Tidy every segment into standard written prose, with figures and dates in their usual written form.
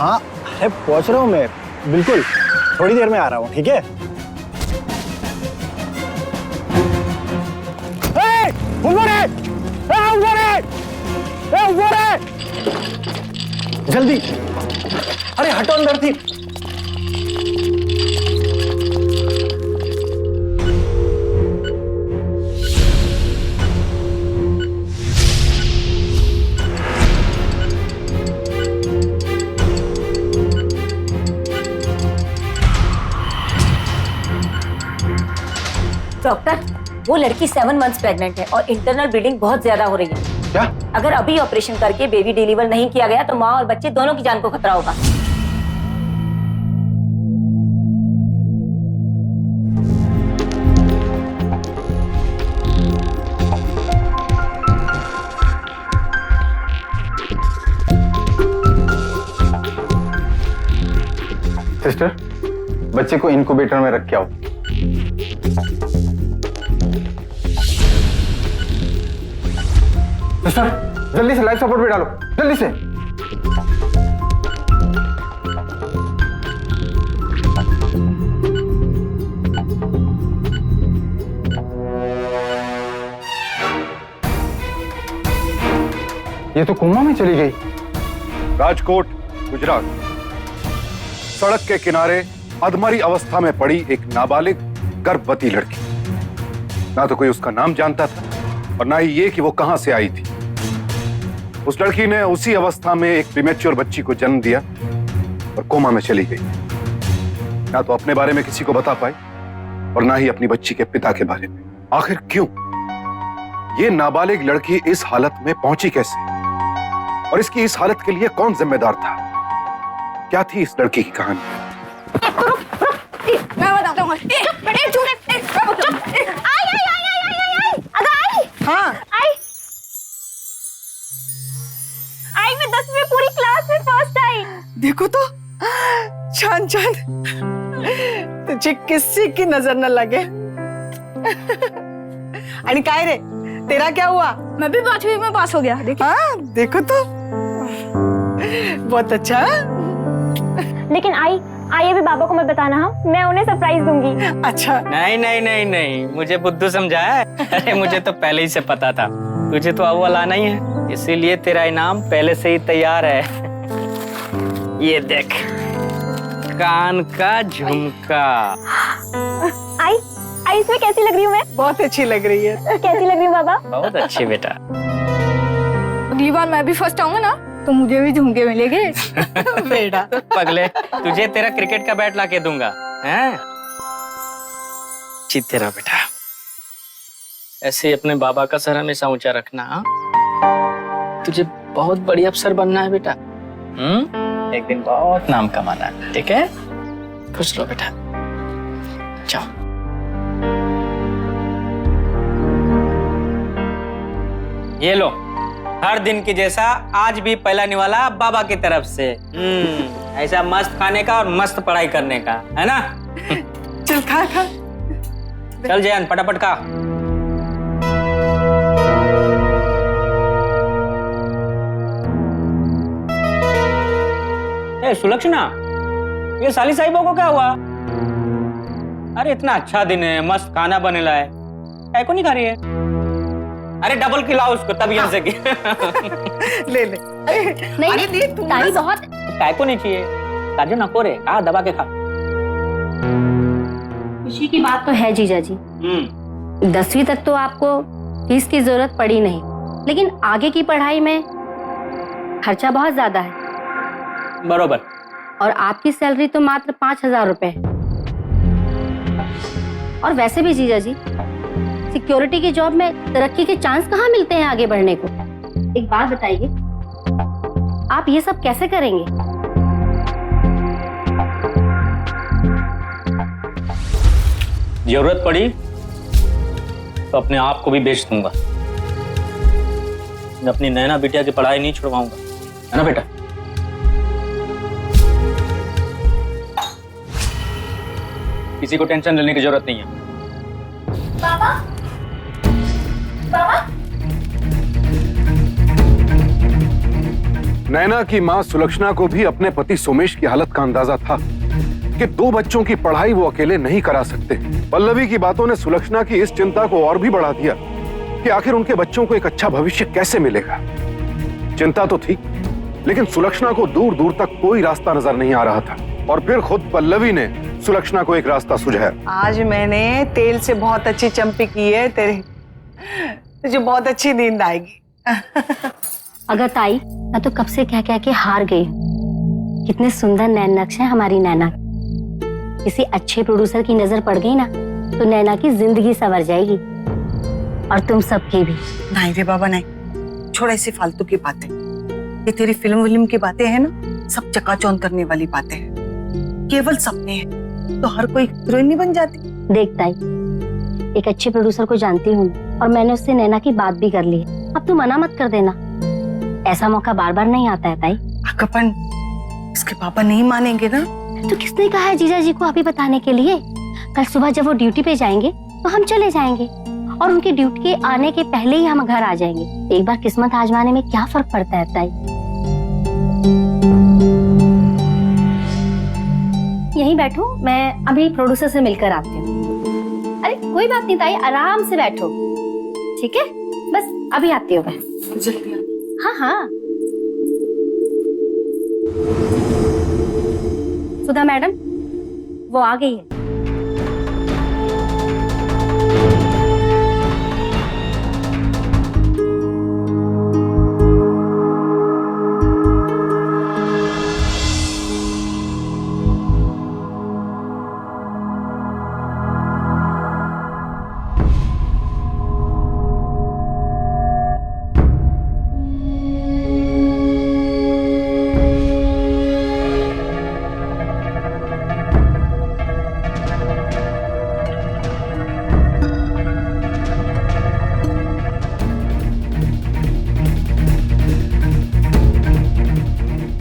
हाँ अरे पहुंच रहा हूँ मैं, बिल्कुल थोड़ी देर में आ रहा हूँ, ठीक है? जल्दी, अरे हटो अंदर थी। डॉक्टर, वो लड़की 7 मंथ्स प्रेग्नेंट है और इंटरनल ब्लीडिंग बहुत ज्यादा हो रही है। क्या? अगर अभी ऑपरेशन करके बेबी डिलीवर नहीं किया गया तो माँ और बच्चे दोनों की जान को खतरा होगा। सिस्टर, बच्चे को इनक्यूबेटर में रख के आओ। सिस्टर, जल्दी से लाइफ सपोर्ट भी डालो, जल्दी से। ये तो कोमा में चली गई। राजकोट, गुजरात। सड़क के किनारे अधमरी अवस्था में पड़ी एक नाबालिग गर्भवती लड़की। ना तो कोई उसका नाम जानता था और ना ही ये कि वो कहां से आई थी। उस लड़की ने उसी अवस्था में एक प्रीमेच्योर बच्ची को जन्म दिया और कोमा में चली गई। ना तो अपने बारे में किसी को बता पाई और ना ही अपनी बच्ची के पिता के बारे में। आखिर क्यों? ये नाबालिग लड़की इस हालत में पहुंची कैसे? और इसकी इस हालत के लिए कौन जिम्मेदार था? क्या थी इस लड़की की कहानी? मैं बताता हूँ। हाँ आई मैं 10वीं में पूरी क्लास में फर्स्ट आई। देखो तो, छान छान, तुझे किसी की नजर न लगे। आणि काय रे, तेरा क्या हुआ? मैं भी 5वीं में पास हो गया। देखिए। हाँ देखो तो, बहुत अच्छा। लेकिन आई अभी बाबा को मत बताना। हाँ, मैं उन्हें सरप्राइज दूंगी। अच्छा। नहीं नहीं नहीं नहीं, मुझे बुद्धू समझा है। अरे मुझे तो पहले ही से पता था, तुझे तो अव्वल आना ही है, इसीलिए तेरा इनाम पहले से ही तैयार है। ये देख, कान का झुमका। आई इसमें कैसी लग रही हूँ मैं? बहुत अच्छी लग रही है। कैसी लग रही हूँ बाबा? बहुत अच्छी बेटा। अगली बार मैं भी फर्स्ट आऊंगा ना तो मुझे भी झुमके मिलेंगे। बेटा पगले, तुझे तेरा क्रिकेट का बैट लाके दूंगा। हैं? जीते रहो बेटा। ऐसे ही अपने बाबा का सर हमेशा ऊंचा रखना। हाँ? तुझे बहुत बड़ी अफसर बनना है बेटा। एक दिन बहुत नाम कमाना है, ठीक है? खुश रहो बेटा। जाओ। ये लो, हर दिन की जैसा आज भी पहला निवाला बाबा की तरफ से। ऐसा मस्त खाने का और मस्त पढ़ाई करने का, है ना? चल खा खा। चल जयन, फटाफट खा। ए सुलक्षणा, ये साली साहिबों को क्या हुआ? अरे इतना अच्छा दिन है, मस्त खाना बनेला है, काय को नहीं खा रही है? अरे डबल खिलाओ उसको, तब यहाँ से ले ले। नहीं ताई बहुत। काय को नहीं चाहिए, काजू नको रे, आ दबा के खा। खुशी की बात तो है जीजा जी। 10वीं तक तो आपको फीस की जरूरत पड़ी नहीं, लेकिन आगे की पढ़ाई में खर्चा बहुत ज्यादा है। बरोबर। और आपकी सैलरी तो मात्र 5,000 रुपए है। और वैसे भी जीजा जी, सिक्योरिटी की जॉब में तरक्की के चांस कहाँ मिलते हैं आगे बढ़ने को? एक बात बताइए, आप ये सब कैसे करेंगे? जरूरत पड़ी तो अपने आप को भी बेच दूंगा। मैं अपनी नैना बिटिया की पढ़ाई नहीं छुड़वाऊंगा, है ना बेटा? किसी को टेंशन लेने की जरूरत नहीं है। बाबा बाबा नैना की मां सुलक्षणा को भी अपने पति सोमेश की हालत का अंदाजा था कि 2 बच्चों की पढ़ाई वो अकेले नहीं करा सकते। पल्लवी की बातों ने सुलक्षणा की इस चिंता को और भी बढ़ा दिया कि आखिर उनके बच्चों को एक अच्छा भविष्य कैसे मिलेगा। चिंता तो थी, लेकिन सुलक्षणा को दूर दूर तक कोई रास्ता नजर नहीं आ रहा था। और फिर खुद पल्लवी ने सुलक्षणा को एक रास्ता सुझाया। आज मैंने तेल से बहुत अच्छी चंपी की है तेरे, तुझे बहुत अच्छी नींद आएगी। अगर ताई, मैं तो कब से कह के हार गई हूँ। कितने सुंदर नैन नक्श है हमारी नैना। किसी अच्छे प्रोड्यूसर की नजर पड़ गई ना तो नैना की जिंदगी संवर जाएगी, और तुम सबकी भी। नहीं रे बाबा नहीं, छोड़ ऐसी फालतू की बातें। ये तेरी फिल्म की बातें हैं ना, सब चकाचौंध करने वाली बातें हैं। केवल सपने हैं, तो हर कोई हीरोइन नहीं बन जाती। देख ताई, एक अच्छे प्रोड्यूसर को जानती हूँ और मैंने उससे नैना की बात भी कर ली है। अब तू मना मत कर देना, ऐसा मौका बार बार नहीं आता है ताई। अकपन, इसके पापा नहीं मानेंगे ना। तो किसने कहा है जीजा जी को अभी बताने के लिए? कल सुबह जब वो ड्यूटी पे जाएंगे तो हम चले जाएंगे, और उनके ड्यूटी के आने के पहले ही हम घर आ जाएंगे। एक बार किस्मत आजमाने में क्या फर्क पड़ता है ताई। यहीं बैठो, मैं अभी प्रोड्यूसर से मिलकर आती हूँ। अरे कोई बात नहीं ताई, आराम से बैठो, ठीक है? बस अभी आती हूँ मैं। जल्दी। हाँ हाँ। सुधा मैडम, वो आ गई है।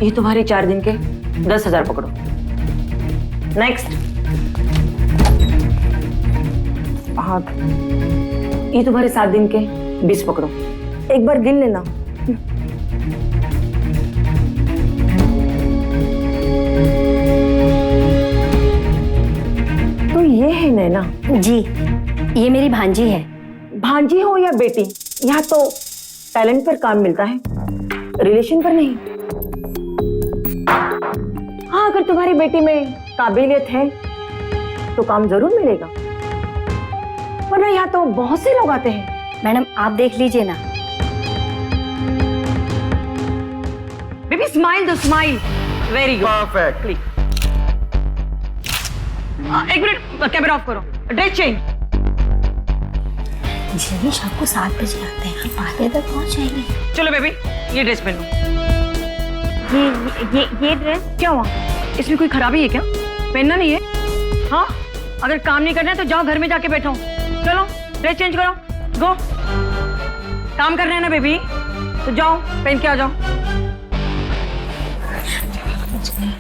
ये तुम्हारे 4 दिन के 10,000 पकड़ो। नेक्स्ट। हाँ, ये तुम्हारे 7 दिन के 20 पकड़ो। एक बार गिन लेना। तो ये है नैना? जी, ये मेरी भांजी है। भांजी हो या बेटी, यहाँ तो टैलेंट पर काम मिलता है, रिलेशन पर नहीं। हाँ, अगर तुम्हारी बेटी में काबिलियत है तो काम जरूर मिलेगा, वरना यहाँ तो बहुत से लोग आते हैं। मैडम आप देख लीजिए ना। बेबी स्माइल दो, स्माइल। Very good, perfect. एक मिनट, कैमरा ऑफ करो, ड्रेस चेंज। जी शाम को 7 बजे आते हैं, हम 5 बजे तक पहुंच जाएंगे। चलो बेबी, ये ड्रेस पहनो। ये ड्रेस क्या हुआ? इसमें कोई खराबी है क्या? पहनना नहीं है? हाँ, अगर काम नहीं करना है तो जाओ घर में जाके बैठो। चलो ड्रेस चेंज करो, गो। काम करना है ना बेबी, तो जाओ पहन के आ जाओ।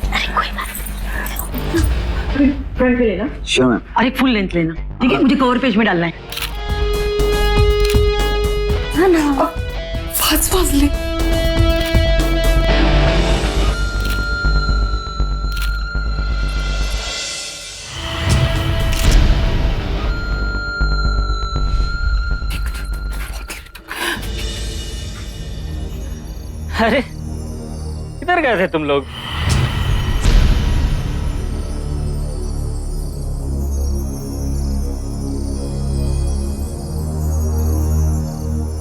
अरे कोई बात फ्रंट पे लेना। Sure ma'am. अरे फुल लेंथ लेना, ठीक है? मुझे कवर पेज में डालना है। हाँ ना। फास्ट ले। अरे किधर गए थे तुम लोग?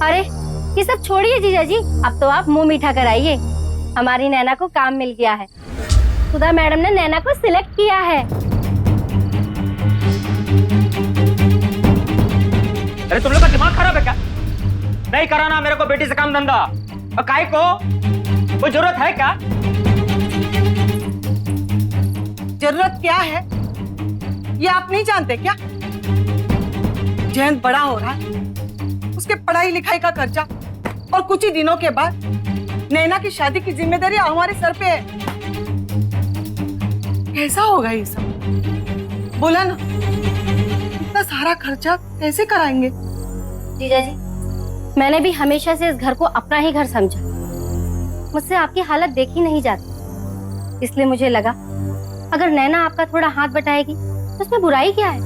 अरे ये सब छोड़िए जीजा जी, अब तो आप मुंह मीठा कराइए। हमारी नैना को काम मिल गया है। सुधा मैडम ने नैना को सिलेक्ट किया है। अरे तुम लोग का दिमाग खराब है क्या? नहीं कराना मेरे को बेटी से काम धंधा। और काय को वो जरूरत है क्या? जरूरत क्या है ये आप नहीं जानते क्या? जयंत बड़ा हो रहा है, उसके पढ़ाई लिखाई का खर्चा, और कुछ ही दिनों के बाद नैना की शादी की जिम्मेदारी हमारे सर पे है। कैसा होगा ये सब? बोला ना, इतना सारा खर्चा कैसे कराएंगे? जीजा जी, मैंने भी हमेशा से इस घर को अपना ही घर समझा। मुझसे आपकी हालत देखी नहीं जाती, इसलिए मुझे लगा अगर नैना आपका थोड़ा हाथ बटाएगी तो उसमें बुराई क्या है।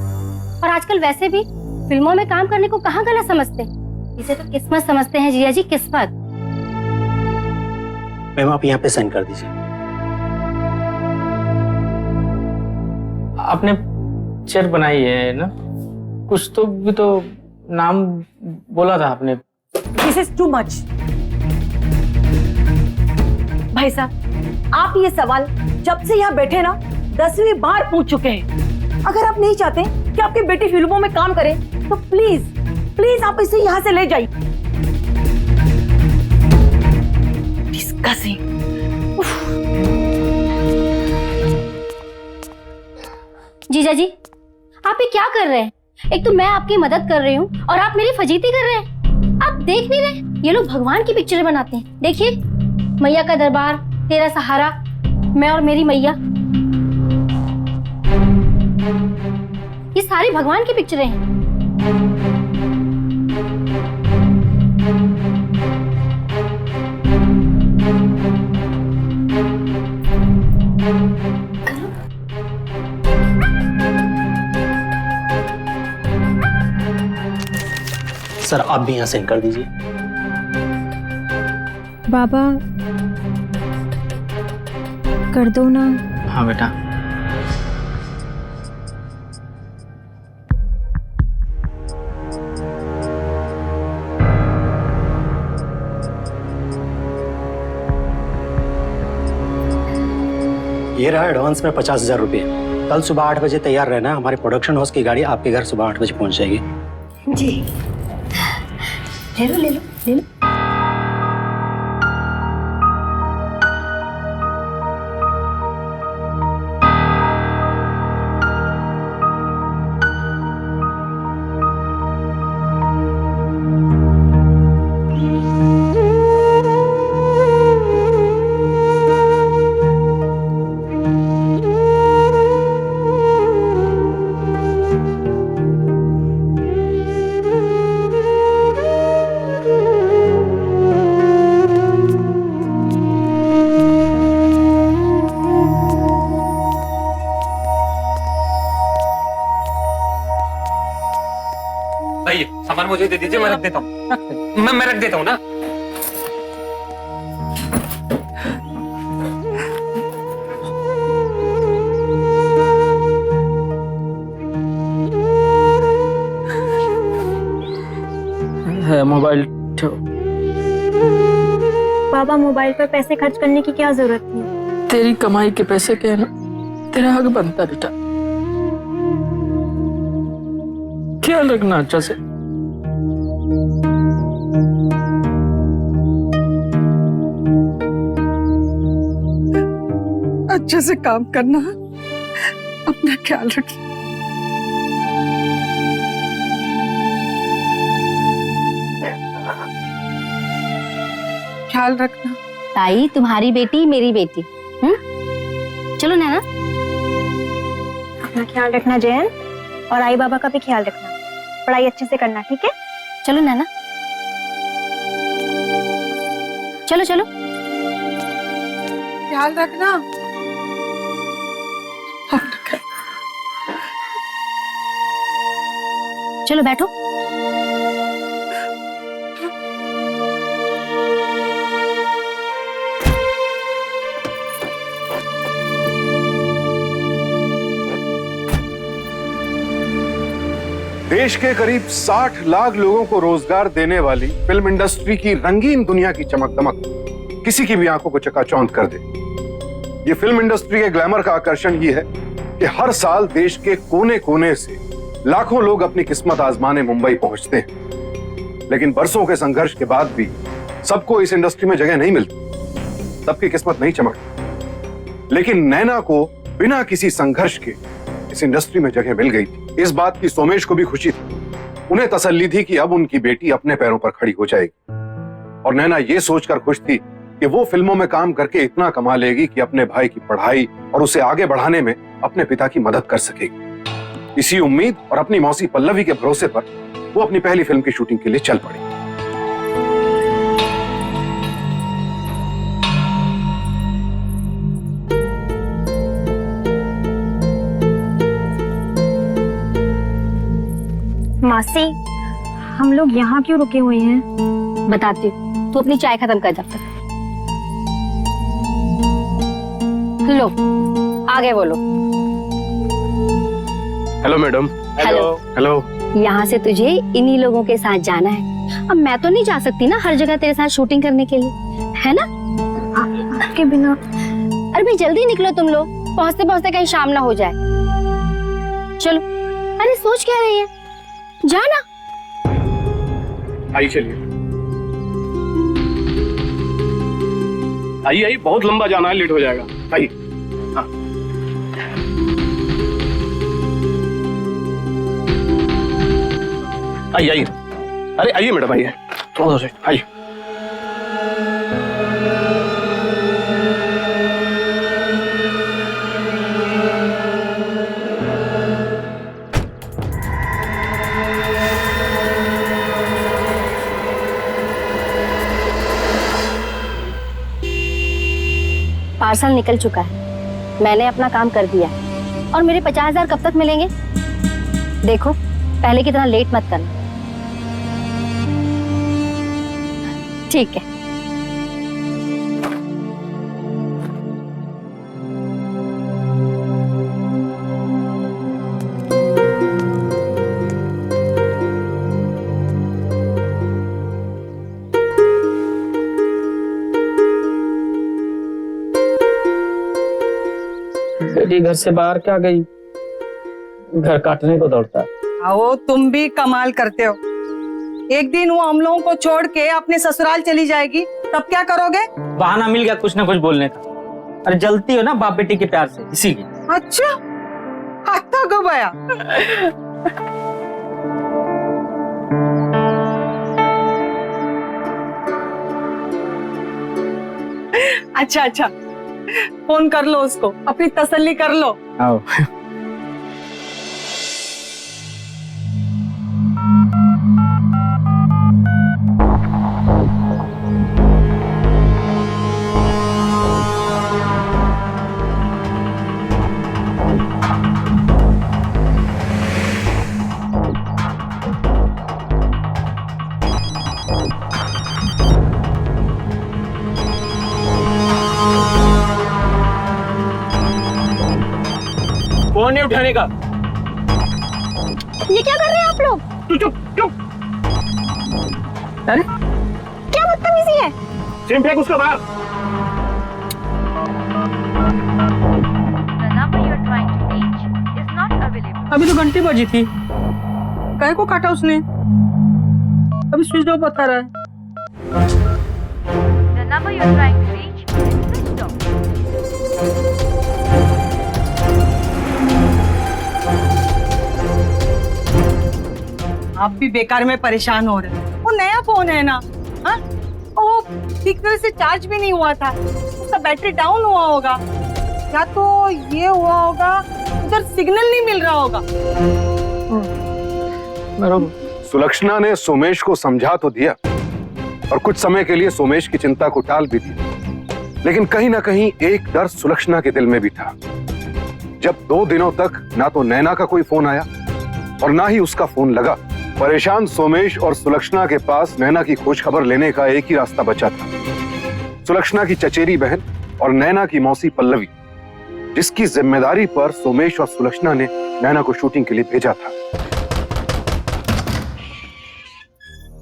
और आजकल वैसे भी फिल्मों में काम करने को कहाँ गलत समझते हैं, इसे तो किस्मत समझते हैं जिया जी, किस्मत। मैम आप यहाँ पे साइन कर दीजिए। आपने पिक्चर बनाई है ना, कुछ तो भी तो नाम बोला था आपने। This is too much. भाई साहब, आप ये सवाल जब से यहाँ बैठे ना 10वीं बार पूछ चुके हैं। अगर आप नहीं चाहते कि आपकी बेटी फिल्मों में काम करे तो प्लीज प्लीज आप इसे यहाँ से ले जाइए। डिस्कसिंग। जीजा जी आप ये क्या कर रहे हैं? एक तो मैं आपकी मदद कर रही हूँ और आप मेरी फजीती कर रहे हैं। आप देख नहीं रहे, ये लोग भगवान की पिक्चरें बनाते हैं। देखिए, मैया का दरबार, तेरा सहारा, मैं और मेरी मैया, ये सारी भगवान की पिक्चरें हैं। सर आप भी यहाँ साइन कर दीजिए। बाबा कर दो ना। हाँ बेटा। ये रहा एडवांस में 50,000 रुपये। कल सुबह 8 बजे तैयार रहना, हमारे प्रोडक्शन हाउस की गाड़ी आपके घर सुबह 8 बजे पहुंच जाएगी। जी ले लो ले लो ले लो। भाई सामान मुझे दे दीजिए, मैं रख देता हूँ। मैं रख देता हूँ ना। है मोबाइल। बाबा मोबाइल पर पैसे खर्च करने की क्या जरूरत थी? तेरी कमाई के पैसे के है ना, तेरा हक बनता बेटा। ख्याल रखना अच्छा से। अच्छे से काम करना, अपना ख्याल रखना। ख्याल रखना। ताई तुम्हारी बेटी मेरी बेटी। चलो नैना। अपना ख्याल रखना जयन, और आई बाबा का भी ख्याल रखना। पढ़ाई अच्छे से करना, ठीक है? चलो नैना, चलो चलो। ख्याल रखना। चलो बैठो। देश के करीब 60 लाख लोगों को रोजगार देने वाली फिल्म इंडस्ट्री की रंगीन दुनिया की चमक दमक किसी की भी आंखों को चकाचौंध कर दे। ये फिल्म इंडस्ट्री के ग्लैमर का आकर्षण ये है कि हर साल देश के कोने कोने से लाखों लोग अपनी किस्मत आजमाने मुंबई पहुंचते हैं। लेकिन बरसों के संघर्ष के बाद भी सबको इस इंडस्ट्री में जगह नहीं मिलती, सबकी किस्मत नहीं चमकती। लेकिन नैना को बिना किसी संघर्ष के इस इंडस्ट्री में जगह मिल गई थी। इस बात की सोमेश को भी खुशी थी। उन्हें तसल्ली थी कि अब उनकी बेटी अपने पैरों पर खड़ी हो जाएगी। और नैना ये सोचकर खुश थी कि वो फिल्मों में काम करके इतना कमा लेगी कि अपने भाई की पढ़ाई और उसे आगे बढ़ाने में अपने पिता की मदद कर सकेगी। इसी उम्मीद और अपनी मौसी पल्लवी के भरोसे पर वो अपनी पहली फिल्म की शूटिंग के लिए चल पड़ी। मासी, हम लोग यहाँ क्यों रुके हुए हैं? बताती हूँ, तू अपनी चाय खत्म कर जब तक। लो, आगे बोलो। Hello madam. हेलो। हेलो। यहाँ से तुझे इन्हीं लोगों के साथ जाना है। अब मैं तो नहीं जा सकती ना हर जगह तेरे साथ शूटिंग करने के लिए, है ना? आपके बिना। अरे भाई जल्दी निकलो तुम लोग, पहुँचते पहुँचते कहीं शाम ना हो जाए। चलो। अरे सोच क्या रही है, जाना। आइए चलिए। आइए आइए, बहुत लंबा जाना है, लेट हो जाएगा। आइए। हाँ। आइए आइए। अरे आइए मैडम, आइए थोड़ा सा आइए। पार्सल निकल चुका है, मैंने अपना काम कर दिया है। और मेरे 50,000 कब तक मिलेंगे? देखो, पहले की तरह लेट मत करना। ठीक है। बेटी घर से बाहर क्या गई, घर काटने को दौड़ता है। आओ, तुम भी कमाल करते हो। एक दिन वो हम लोगों को छोड़ के अपने ससुराल चली जाएगी, तब क्या करोगे? बहाना मिल गया कुछ ना कुछ बोलने का। अरे जलती हो ना बाप बेटी के प्यार से, इसीलिए। अच्छा, आता गो भया। अच्छा अच्छा, फोन कर लो उसको, अपनी तसल्ली कर लो। आओ। फोन नहीं उठाने का। ये क्या कर रहे हैं आप लोग? तू चुप चुप। अरे क्या बदतमीजी है? सिम फेंक उसको बाहर। अभी तो घंटी बजी थी, काहे को काटा उसने? अभी स्विच ऑफ बता रहा है। The number you're trying to reach is switched off. आप भी बेकार में परेशान हो रहे हो। वो नया फोन है ना, हाँ? वो ठीक तरह से चार्ज भी नहीं हुआ था, उसका बैटरी डाउन हुआ होगा, या तो ये हुआ होगा उधर सिग्नल नहीं मिल रहा होगा। सुलक्षणा ने सोमेश को समझा तो दिया और कुछ समय के लिए सोमेश की चिंता को टाल भी दिया, लेकिन कहीं ना कहीं एक डर सुलक्षणा के दिल में भी था। जब 2 दिनों तक ना तो नैना का कोई फोन आया और ना ही उसका फोन लगा, परेशान सोमेश और सुलक्षणा के पास नैना की खोज खबर लेने का एक ही रास्ता बचा था। सुलक्षणा की चचेरी बहन और नैना की मौसी पल्लवी, जिसकी जिम्मेदारी पर सोमेश और सुलक्षणा ने नैना को शूटिंग के लिए भेजा था।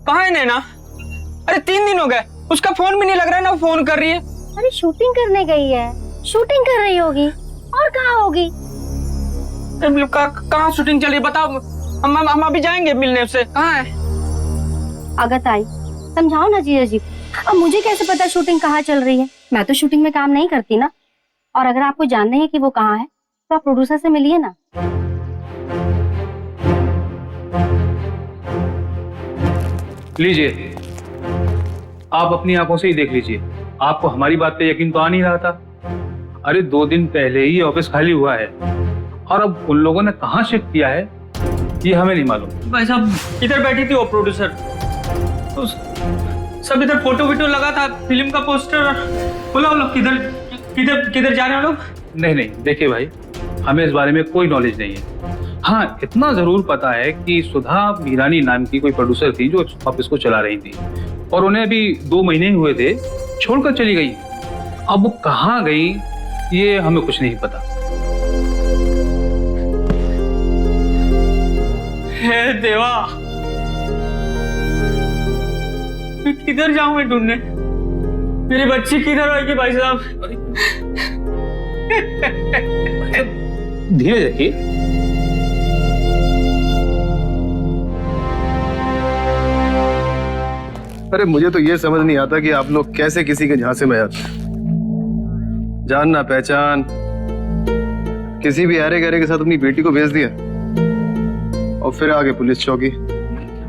कहाँ है नैना? अरे 3 दिन हो गए, उसका फोन भी नहीं लग रहा है, ना फोन कर रही है। अरे शूटिंग करने गई है, शूटिंग कर रही होगी, और कहाँ होगी? कहाँ शूटिंग चल रही है बताओ, हम अभी जाएंगे मिलने उससे। कहाँ है? अगत आई, समझाओ ना जीजा जी। अब मुझे कैसे पता शूटिंग कहाँ चल रही है? मैं तो शूटिंग में काम नहीं करती ना। और अगर आपको जानना है कि वो कहाँ है, तो आप प्रोड्यूसर से मिलिए ना। लीजिए, आप अपनी आंखों से ही देख लीजिए। आपको हमारी बात पे यकीन तो आ नहीं रहा था। अरे 2 दिन पहले ही ऑफिस खाली हुआ है और अब उन लोगों ने कहाँ शिफ्ट किया है ये हमें नहीं मालूम। भाई साहब इधर बैठी थी वो प्रोड्यूसर, तो सब इधर फोटो वीटो लगा था, फिल्म का पोस्टर। बोला वो लोग किधर किधर किधर जा रहे हैं लोग? नहीं नहीं, देखिए भाई, हमें इस बारे में कोई नॉलेज नहीं है। हाँ, इतना जरूर पता है कि सुधा मीरानी नाम की कोई प्रोड्यूसर थी जो ऑफिस को चला रही थी और उन्हें अभी 2 महीने हुए थे छोड़कर चली गई। अब वो कहाँ गई ये हमें कुछ नहीं पता। हे देवा, मैं किधर जाऊं मैं ढूंढने? मेरी बच्ची किधर होगी भाई साहब? धीरे रखिए। अरे मुझे तो ये समझ नहीं आता कि आप लोग कैसे किसी के झांसे में आते हैं। जान ना पहचान किसी भी अरे गहरे के साथ अपनी बेटी को भेज दिया और फिर आगे पुलिस चौकी।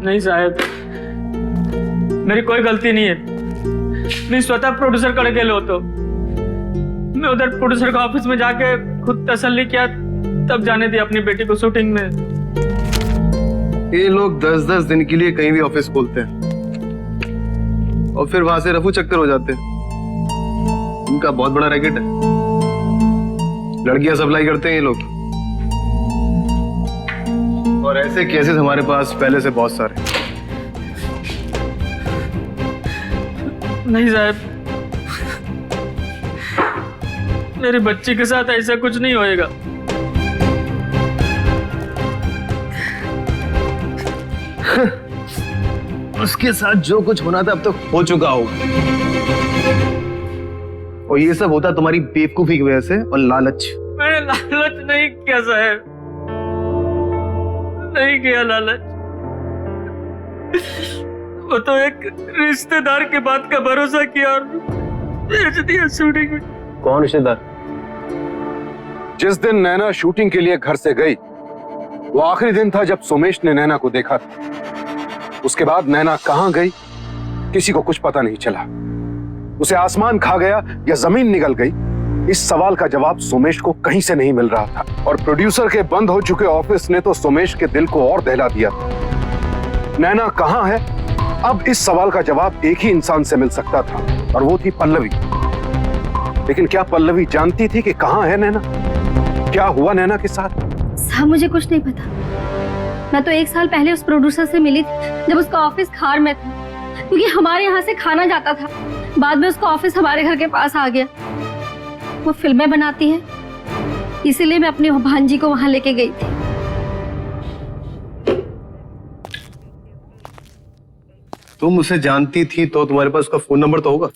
नहीं साहब, मेरी कोई गलती नहीं है। मैं स्वतः प्रोड्यूसर करके लो तो मैं उधर प्रोड्यूसर के ऑफिस में जाके खुद तसल्ली किया, तब जाने दी अपनी बेटी को शूटिंग में। ये लोग 10-10 दिन के लिए कहीं भी ऑफिस खोलते हैं और फिर वहां से रफू चक्कर हो जाते हैं। इनका बहुत बड़ा रैकेट है, लड़कियां सप्लाई करते हैं ये लोग, और ऐसे केसेस हमारे पास पहले से बहुत सारे। नहीं साहब, मेरी बच्ची के साथ ऐसा कुछ नहीं होएगा। उसके साथ जो कुछ होना था अब तक हो चुका हो, और ये सब होता तुम्हारी बेवकूफी की वजह से और लालच। मैंने लालच नहीं किया साहब, नहीं किया लालच। वो तो एक रिश्तेदार के बात का भरोसा किया और भेज दिया शूटिंग में। कौन रिश्तेदार? जिस दिन नैना शूटिंग के लिए घर से गई वो आखिरी दिन था जब सोमेश ने नैना को देखा था। उसके बाद नैना कहां गई किसी को कुछ पता नहीं चला। उसे आसमान खा गया या जमीन निगल गई, इस सवाल का जवाब सोमेश को कहीं से नहीं मिल रहा था। और प्रोड्यूसर के बंद हो चुके ऑफिस ने तो सोमेश के दिल को और दहला दिया था। नैना कहां है? अब इस सवाल का जवाब एक ही इंसान से मिल सकता था और वो थी पल्लवी। लेकिन क्या पल्लवी जानती थी कि कहां है नैना? क्या हुआ नैना के साथ? साहब मुझे कुछ नहीं पता। मैं तो 1 साल पहले उस प्रोड्यूसर से मिली थी जब उसका ऑफिस खार में था, क्योंकि हमारे यहाँ से खाना जाता था। बाद में उसका ऑफिस हमारे घर के पास आ गया। वो फिल्में बनाती है, इसीलिए मैं अपनी भांजी को वहां लेके गई थी। तुम उसे जानती थी तो तुम्हारे पास उसका फोन नंबर तो होगा?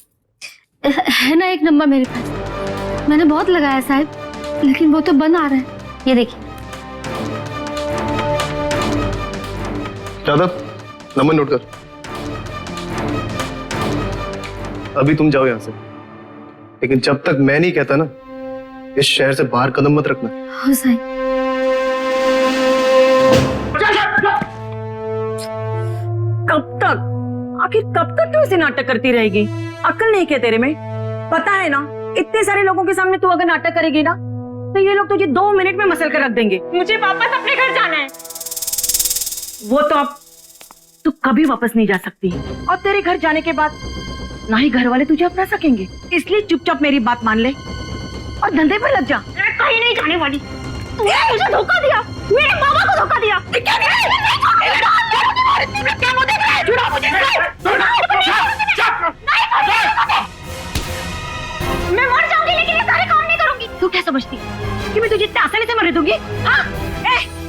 है ना एक नंबर मेरे पास, मैंने बहुत लगाया साहब, लेकिन वो तो बंद आ रहा है। ये देखिए। जादव, नंबर नोट कर। अभी तुम जाओ यहां से, लेकिन जब तक मैं नहीं कहता ना, इस शहर से बाहर कदम मत रखना। हाँ साहब। कब तक, आखिर कब तक तू ऐसे नाटक करती रहेगी? अक्ल नहीं क्या तेरे में? पता है ना, इतने सारे लोगों के सामने तू अगर नाटक करेगी ना तो ये लोग तुझे 2 मिनट में मसल कर रख देंगे। मुझे वापस अपने घर जाना है। वो तो अब तू कभी वापस नहीं जा सकती, और तेरे घर जाने के बाद ना ही घर वाले तुझे अपना सकेंगे। इसलिए चुपचाप मेरी बात मान ले और धंधे पर लग जा। मैं कहीं नहीं जाने वाली। तूने मुझे धोखा दिया, मेरे मामा को धोखा दिया। मैं मर जाऊंगी लेकिन ये सारे काम नहीं करूंगी। तू क्या समझती कि मैं तुझे इतने आसानी से मरने दूंगी? हाँ?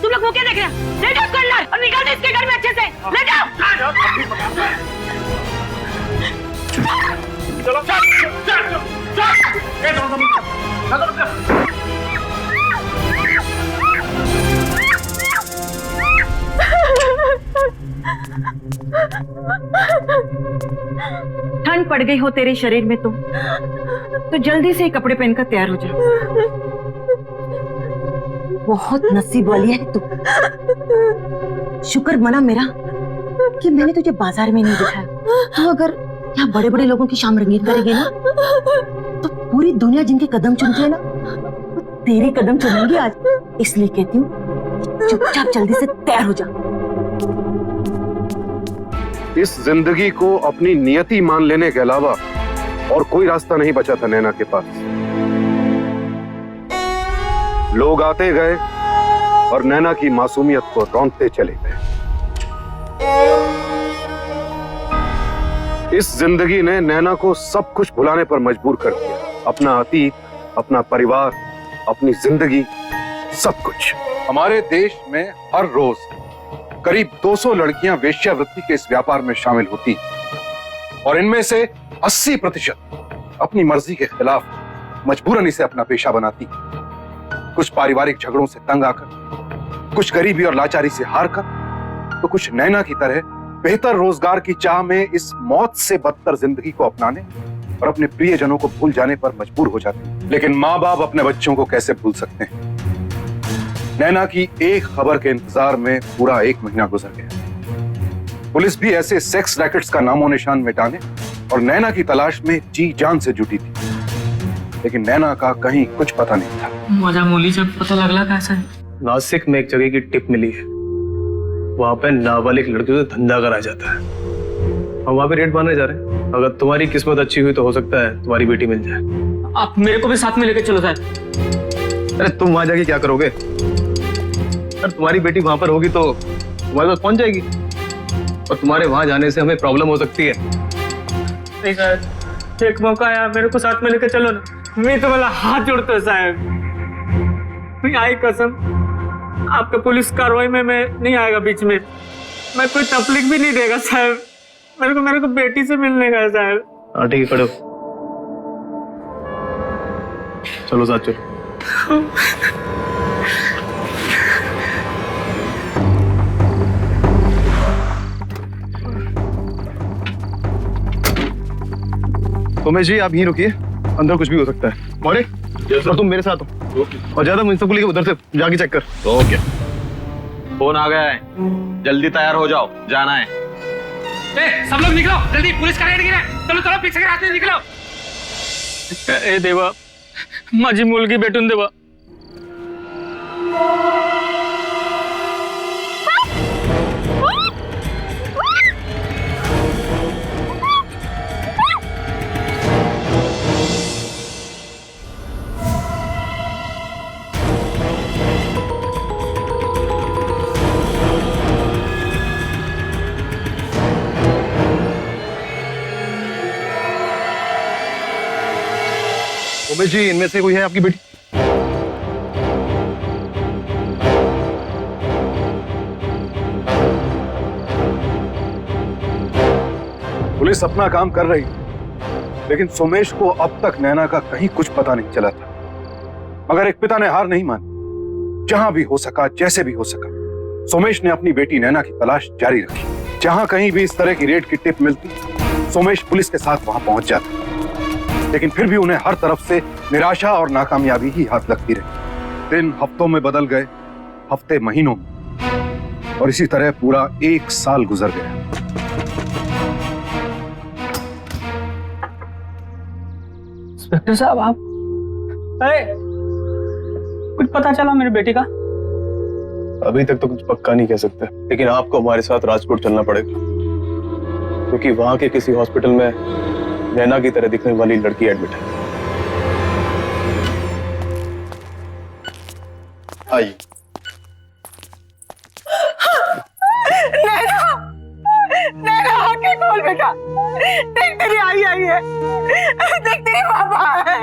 तुम लोग वो क्या देख रहे हो? ले जाओ उसको अंदर और निकाल दो इसके घर में अच्छे से। ले जाओ। ठंड पड़ गई हो तेरे शरीर में तो जल्दी से कपड़े पहनकर तैयार हो जा। बहुत नसीब वाली है तू। शुक्र मना मेरा कि मैंने तुझे बाजार में नहीं दिखाया। तू अगर यहाँ बड़े बड़े लोगों की शाम रंगीन करेगी ना तो पूरी दुनिया जिनके कदम चुनती है ना वो तेरे कदम चुनेंगे आज। इसलिए कहती हूँ चुपचाप जल्दी से तैयार हो जा। इस जिंदगी को अपनी नियति मान लेने के अलावा और कोई रास्ता नहीं बचा था नैना के पास। लोग आते गए, और नैना की मासूमियत को रौंदते चले गए। इस जिंदगी ने नैना को सब कुछ भुलाने पर मजबूर कर दिया, अपना अतीत, अपना परिवार, अपनी जिंदगी, सब कुछ। हमारे देश में हर रोज करीब 200 लड़कियां वेश्यावृत्ति के इस व्यापार में शामिल होती और इनमें से 80% अपनी मर्जी के खिलाफ मजबूरन इसे अपना पेशा बनाती। कुछ पारिवारिक झगड़ों से तंग आकर, कुछ गरीबी और लाचारी से हार कर, तो कुछ नैना की तरह बेहतर रोजगार की चाह में इस मौत से बदतर जिंदगी को अपनाने और अपने प्रियजनों को भूल जाने पर मजबूर हो जाते। लेकिन माँ बाप अपने बच्चों को कैसे भूल सकते हैं? नैना की एक खबर के इंतजार में पूरा 1 महीना गुजर गया। पुलिस भी ऐसे सेक्स रैकेट्स का नामो निशान मिटाने और नैना की तलाश में जी जान से जुटी थी, लेकिन नैना का कहीं कुछ पता नहीं था। मजा मूली जब पता लगला कैसा है? नासिक में एक जगह की टिप मिली है, वहां पे नाबालिग लड़कियों से धंधा कराया जाता है। हम वहां पे रेड मारने जा रहे हैं। अगर तुम्हारी किस्मत अच्छी हुई तो हो सकता है तुम्हारी बेटी मिल जाए। आप मेरे को भी साथ में लेकर चलो साहब। अरे तुम वहां जाके क्या करोगे? अगर तुम्हारी बेटी वहां पर होगी तो तुम्हारे पास पहुंच जाएगी, और तुम्हारे वहां जाने से हमें प्रॉब्लम हो सकती है। नहीं साहब, एक मौका आया, मेरे को साथ में लेकर चलो ना। मैं तो वाला हाथ जोड़ता हूँ साहब, मैं आई कसम, आपका पुलिस कार्रवाई में मैं नहीं आएगा बीच में। मैं कोई तकलीफ भी नहीं देगा साहब। मेरे को बेटी से मिलने का है साहब। हाँ ठीक है, खड़ो, चलो साथ चलो। उमेश जी आप यहीं रुकिए, अंदर कुछ भी हो सकता है। मौर्य, और तुम मेरे साथ हो, और ज्यादा मुझसे बोलिए उधर से जाके चेक कर। ओके, फोन आ गया है, जल्दी तैयार हो जाओ, जाना है। सब लोग निकलो जल्दी, पुलिस का रेड गिरा है। चलो चलो, पीछे के रास्ते निकलो। ए देवा, माझी मुलगी भेटून देवा। उमेश जी, इनमें से कोई है आपकी बेटी? पुलिस अपना काम कर रही, लेकिन सोमेश को अब तक नैना का कहीं कुछ पता नहीं चला था। मगर एक पिता ने हार नहीं मानी। जहां भी हो सका, जैसे भी हो सका, सोमेश ने अपनी बेटी नैना की तलाश जारी रखी। जहां कहीं भी इस तरह की रेड की टिप मिलती, सोमेश पुलिस के साथ वहां पहुंच जाता। लेकिन फिर भी उन्हें हर तरफ से निराशा और नाकामयाबी ही हाथ लगती रही। दिन हफ्तों में बदल गए, हफ्ते महीनों में, और इसी तरह पूरा 1 साल गुजर गया। इंस्पेक्टर साहब, आप अरे कुछ पता चला मेरी बेटी का? अभी तक तो कुछ पक्का नहीं कह सकते, लेकिन आपको हमारे साथ राजकोट चलना पड़ेगा, क्योंकि वहां के किसी हॉस्पिटल में नैना की तरह दिखने वाली लड़की एडमिट है। आइए। नैना, नैना आके खोल बेटा, देख तेरी आई है, देख तेरी पापा है,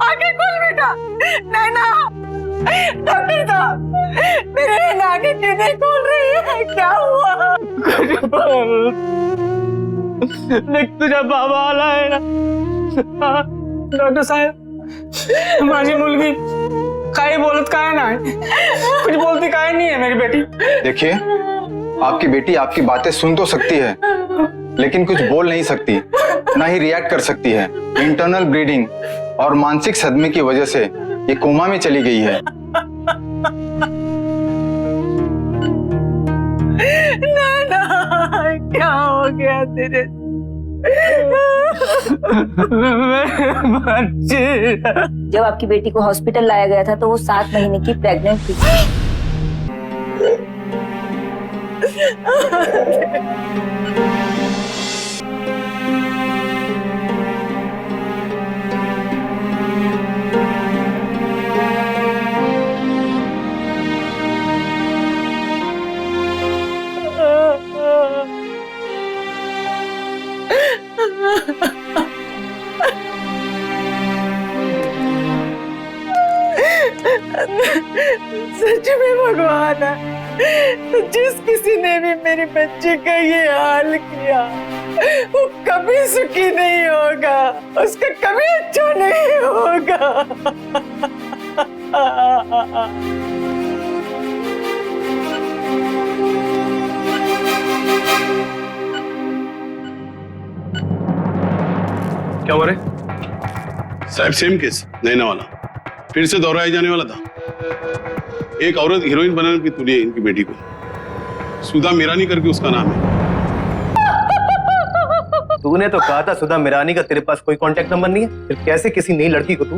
आके खोल बेटा। नैना, डॉक्टर साहब, मेरे नैना आके क्यों नहीं खोल रही है? क्या हुआ? देख तुझा बाबा आला है ना। डॉक्टर साहब, माझी मुलगी काही बोलत काय नाही, कुछ बोलती काय नहीं है मेरी बेटी। देखिए, आपकी बेटी आपकी बातें सुन तो सकती है, लेकिन कुछ बोल नहीं सकती, ना ही रिएक्ट कर सकती है। इंटरनल ब्लीडिंग और मानसिक सदमे की वजह से ये कोमा में चली गई है। क्या हो गया तेरे? जब आपकी बेटी को हॉस्पिटल लाया गया था तो वो 7 महीने की प्रेग्नेंट थी। सच में भगवान है, जिस किसी ने भी मेरे बच्चे का ये हाल किया वो कभी सुखी नहीं होगा, उसका कभी अच्छा नहीं होगा। क्या हो रहा है? साहब सेम केस, नैना वाला फिर से दोहराया जाने वाला था। एक औरत हीरोइन बनाने की तुली है इनकी बेटी को, सुधा मीरानी करके उसका नाम है। तूने तो कहा था सुधा मीरानी का तेरे पास कोई कांटेक्ट नंबर नहीं है, फिर कैसे किसी नई लड़की को तू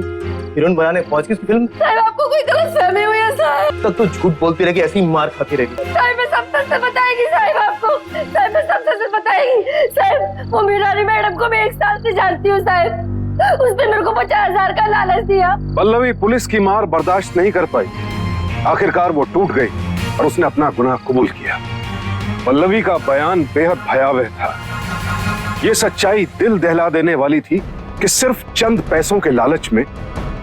हीरोइन बनाने पहुंच गई फिल्म? साहब आपको कोई गलतफहमी हुई है साहब? तब तू झूठ बोलती रहेगी, ऐसी मार खाती रहेगी। साहब मैं सब सच से बताएगी साहब आपको, साहब मैं सब सच से बताएगी साहब। वो मीरानी मैडम को मैं 1 साल से जानती हूँ साहब, उसने मेरे को 50,000 का लालच दिया। पल्लवी पुलिस की मार बर्दाश्त नहीं कर पाई, आखिरकार वो टूट गई और उसने अपना गुनाह कबूल किया। पल्लवी का बयान बेहद भयावह था। ये सच्चाई दिल दहला देने वाली थी कि सिर्फ चंद पैसों के लालच में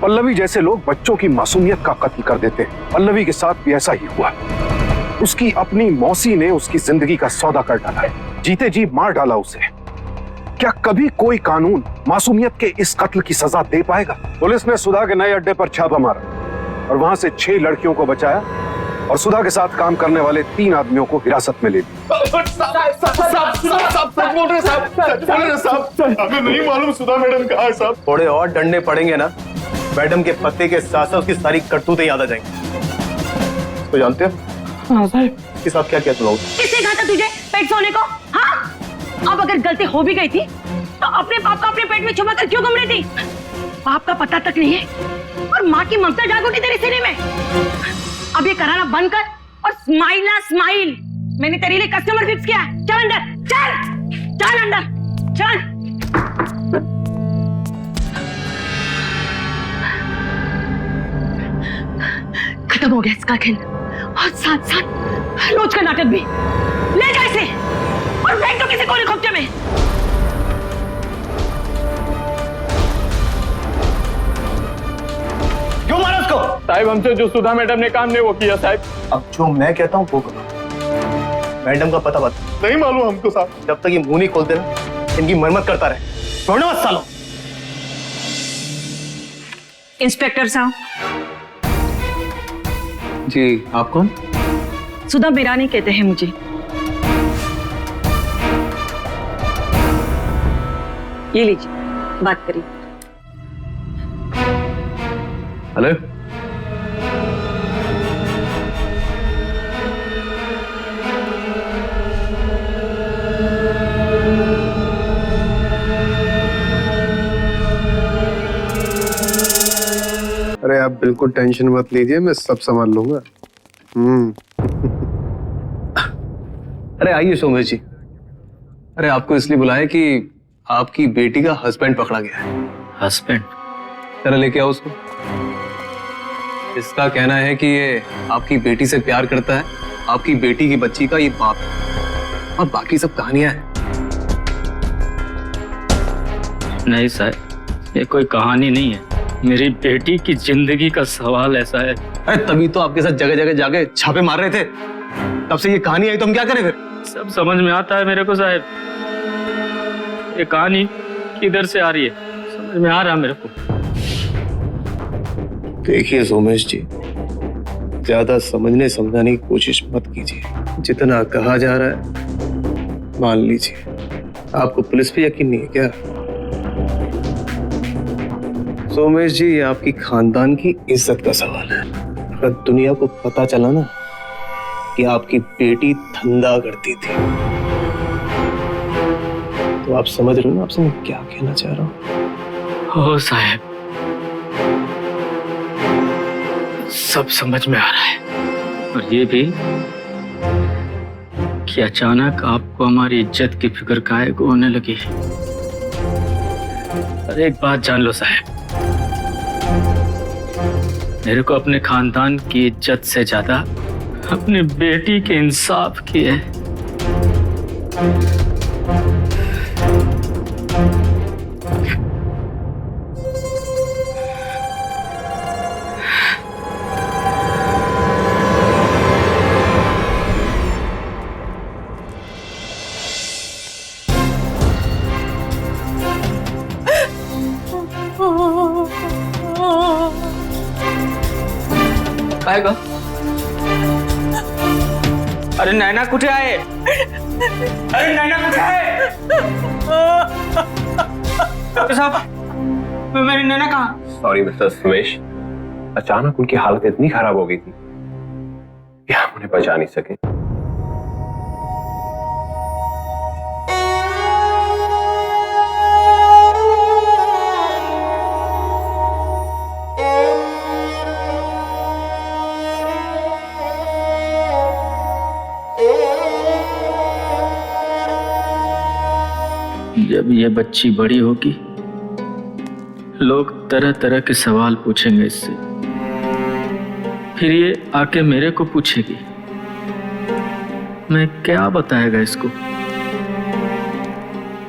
पल्लवी जैसे लोग बच्चों की मासूमियत का कत्ल कर देते हैं। पल्लवी के साथ भी ऐसा ही हुआ। उसकी अपनी मौसी ने उसकी जिंदगी का सौदा कर डाला, जीते जी मार डाला उसे। क्या कभी कोई कानून मासूमियत के इस कत्ल की सजा दे पाएगा? पुलिस ने सुधा के नए अड्डे पर छापा मारा और वहां से 6 लड़कियों को बचाया और सुधा के साथ काम करने वाले 3 आदमियों को हिरासत में ले लिया। हमें नहीं मालूम सुधा मैडम कहाँ है साहब। थोड़े और डंडे पड़ेंगे ना, मैडम के पत्ते के साथ साथ उसकी सारी करतूतें याद आ जाएंगी। तो जानते हो हाँ साहब, इसके साथ क्या क्या सुनाओ? किसने कहा था तुझे पेट सोने को? हाँ, अब अगर गलती हो भी गई थी तो अपने पाप का अपने पेट में छुपा कर क्यों घूम रही थी? पाप का पता तक नहीं है और माँ की ममता जाग उठी तेरे सीने में। अब ये कराना बंद कर और स्माइल ना स्माइल। मैंने तेरे लिए कस्टमर फिक्स किया। चल अंदर, चल चल अंदर चल। खत्म हो गया इसका खेल और साथ साथ रोज का नाटक भी। ले जा इसे और फेंक दो किसी कोने खोपचे में। क्यों मारा उसको? साहब हमसे जो सुधा मैडम ने काम नहीं वो किया साहब। अब जो मैं कहता हूँ वो करो। मैडम का पता बता। नहीं मालूम हमको साहब। जब तक ये मुंह नहीं खोलते ना, इनकी मरम्मत करता रहे। छोड़ना मत सालों। इंस्पेक्टर साहब। जी, आप कौन? सुधा मीरानी कहते हैं मुझे। ये लीजिए, बात करिए। हेलो, अरे आप बिल्कुल टेंशन मत लीजिए, मैं सब संभाल लूंगा। अरे आइए सोमेश जी। अरे आपको इसलिए बुलाया कि आपकी बेटी का हस्बैंड पकड़ा गया है। हस्बैंड? जरा लेके आओ उसको। इसका कहना है कि ये आपकी बेटी से प्यार करता है, आपकी बेटी की बच्ची का ये बाप है और बाकी सब कहानियां हैं। नहीं साहब, ये कोई कहानी नहीं है। मेरी बेटी की जिंदगी का सवाल ऐसा है। अरे तभी तो आपके साथ जगह जगह जाके छापे मार रहे थे, तब से ये कहानी आई तो हम क्या करें फिर? सब समझ में आता है मेरे को साहब। ये कहानी किधर से आ रही है समझ में आ रहा मेरे को। देखिए सोमेश जी, ज्यादा समझने समझाने की कोशिश मत कीजिए। जितना कहा जा रहा है मान लीजिए। आपको पुलिस पे यकीन नहीं है क्या? सोमेश जी, ये आपकी खानदान की इज्जत का सवाल है। अगर दुनिया को पता चला ना कि आपकी बेटी धंधा करती थी तो आप समझ रहे हो ना आपसे मैं क्या कहना चाह रहा हूँ? हो साहब, सब समझ में आ रहा है। और ये भी कि अचानक आपको हमारी इज्जत की फिक्र काहे को होने लगी। और एक बात जान लो साहब, मेरे को अपने खानदान की इज्जत से ज्यादा अपनी बेटी के इंसाफ की है। काय ग? अरे नैना कुठे आहे? अरे नैना कुठे आहे? डॉक्टर साहब, मेरी नैना कहाँ? सॉरी मिस्टर सुमेश, अचानक उनकी हालत इतनी खराब हो गई थी कि हम उन्हें बचा नहीं सके। जब ये बच्ची बड़ी होगी, लोग तरह तरह के सवाल पूछेंगे इससे। फिर ये आके मेरे को पूछेगी, मैं क्या बताएगा इसको?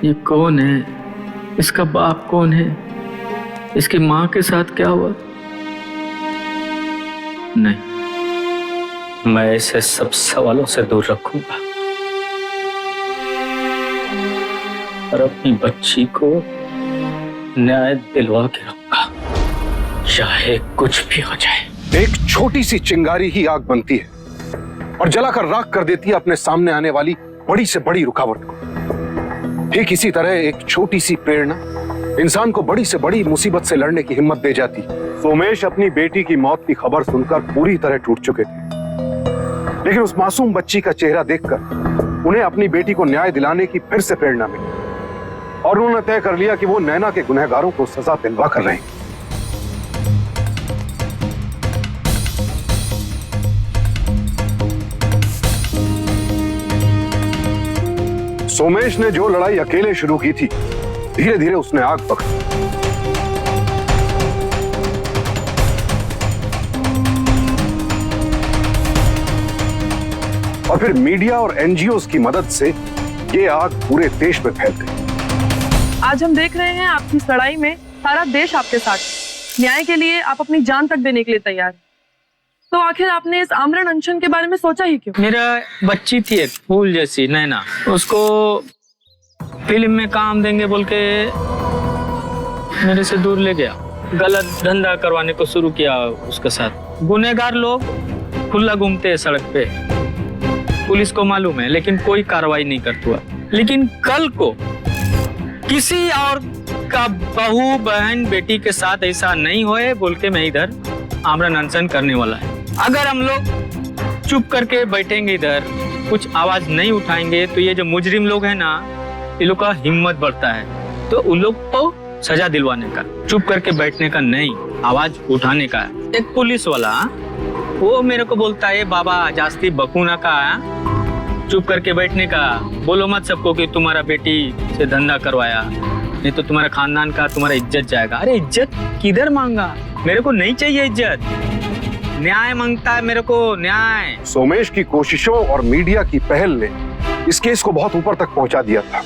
ये कौन है? इसका बाप कौन है? इसकी माँ के साथ क्या हुआ? नहीं, मैं इसे सब सवालों से दूर रखूंगा और अपनी बच्ची को न्याय दिलवा के रहूंगा, चाहे कुछ भी हो जाए। एक छोटी सी चिंगारी ही आग बनती है और जलाकर राख कर देती है अपने सामने आने वाली बड़ी से बड़ी रुकावट को। ठीक इसी तरह एक छोटी सी प्रेरणा इंसान को बड़ी से बड़ी मुसीबत से लड़ने की हिम्मत दे जाती है। सोमेश अपनी बेटी की मौत की खबर सुनकर पूरी तरह टूट चुके थे, लेकिन उस मासूम बच्ची का चेहरा देखकर उन्हें अपनी बेटी को न्याय दिलाने की फिर से प्रेरणा मिली और उन्होंने तय कर लिया कि वो नैना के गुनहगारों को सजा दिलवा कर रहेंगे। सोमेश ने जो लड़ाई अकेले शुरू की थी, धीरे धीरे उसने आग पकड़ी। और फिर मीडिया और एनजीओज की मदद से ये आग पूरे देश में फैल गई। आज हम देख रहे हैं आपकी इस लड़ाई में सारा देश आपके साथ। न्याय के लिए आप अपनी जान तक देने के लिए तैयार हैं। तो आखिर आपने इस आमरण अनशन के बारे में सोचा ही क्यों? मेरा बच्ची थी एक फूल जैसी नैना, उसको फिल्म में काम देंगे बोल के मेरे से दूर ले गया। गलत धंधा करवाने को शुरू किया उसके साथ। गुनहगार लोग खुला घूमते हैं सड़क पे, पुलिस को मालूम है, लेकिन कोई कार्रवाई नहीं करता हुआ। लेकिन कल को किसी और का बहू बहन बेटी के साथ ऐसा नहीं होए बोल के मैं इधर आमरण अनशन करने वाला है। अगर हम लोग चुप करके बैठेंगे इधर, कुछ आवाज नहीं उठाएंगे, तो ये जो मुजरिम लोग हैं ना, ये लोग का हिम्मत बढ़ता है, तो उन लोग को सजा दिलवाने का, चुप करके बैठने का नहीं, आवाज उठाने का। एक पुलिस वाला वो मेरे को बोलता है, बाबा जास्ती बकूना का, चुप करके बैठने का, बोलो मत सबको कि तुम्हारा बेटी से धंधा करवाया, नहीं तो तुम्हारा खानदान का तुम्हारा इज्जत जाएगा। अरे इज्जत किधर मांगा? मेरे को नहीं चाहिए इज्जत, न्याय मांगता है मेरे को, न्याय। सोमेश की कोशिशों और मीडिया की पहल ने इस केस को बहुत ऊपर तक पहुंचा दिया था।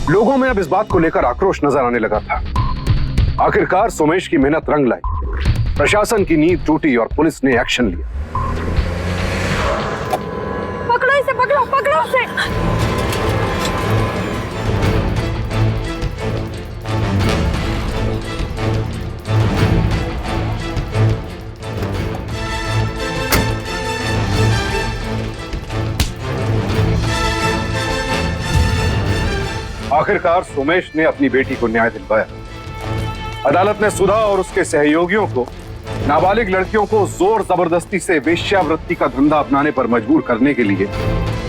लोगों में अब इस बात को लेकर आक्रोश नजर आने लगा था। आखिरकार सोमेश की मेहनत रंग लाई, प्रशासन की नींद टूटी और पुलिस ने एक्शन लिया। पकड़ो इसे, पकड़ो पकड़ो इसे। आखिरकार सोमेश ने अपनी बेटी को न्याय दिलवाया। अदालत ने सुधा और उसके सहयोगियों को नाबालिग लड़कियों को जोर जबरदस्ती से वेश्यावृत्ति का धंधा अपनाने पर मजबूर करने के लिए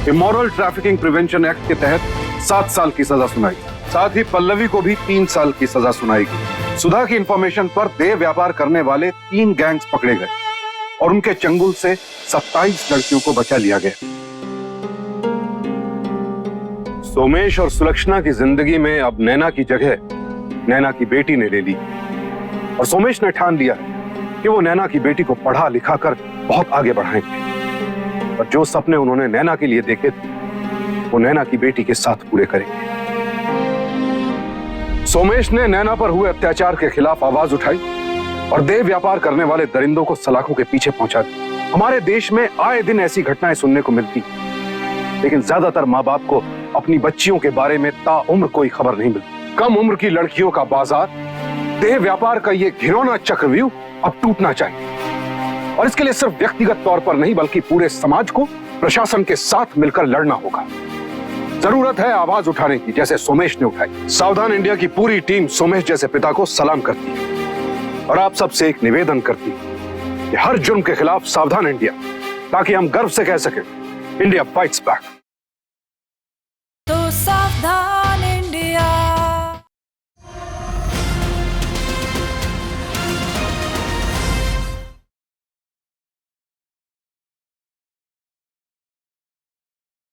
इमोरल ट्रैफिकिंग प्रिवेंशन एक्ट के तहत 7 साल की सजा सुनाई। साथ ही पल्लवी को भी 3 साल की सजा सुनाई गई। सुधा की इंफॉर्मेशन पर देह व्यापार करने वाले 3 गैंग्स पकड़े गए और उनके चंगुल से 27 लड़कियों को बचा लिया गया। सोमेश और सुलक्षणा की जिंदगी में अब नैना की जगह नैना की बेटी ने ले ली और सोमेश ने ठान लिया कि वो नैना की बेटी को पढ़ा लिखा कर बहुत आगे बढ़ाएंगे और जो सपने उन्होंने नैना के लिए देखे थे वो नैना की बेटी के साथ पूरे करेंगे। सोमेश ने नैना पर हुए अत्याचार के खिलाफ आवाज उठाई और देह व्यापार करने वाले दरिंदों को सलाखों के पीछे पहुंचा दिया। हमारे देश में आए दिन ऐसी घटनाएं सुनने को मिलती, लेकिन ज्यादातर माँ बाप को अपनी बच्चियों के बारे में ताउम्र कोई खबर नहीं मिलती। कम उम्र की लड़कियों का बाजार, देह व्यापार का ये घिनौना चक्रव्यूह अब टूटना चाहिए। और इसके लिए सिर्फ व्यक्तिगत तौर पर नहीं बल्कि पूरे समाज को प्रशासन के साथ मिलकर लड़ना होगा। जरूरत है आवाज उठाने की, जैसे सोमेश ने उठाई। सावधान इंडिया की पूरी टीम सोमेश जैसे पिता को सलाम करती है और आप सबसे एक निवेदन करती है कि हर जुर्म के खिलाफ सावधान इंडिया, ताकि हम गर्व से कह सकें इंडिया फाइट्स बैक। तो सावधान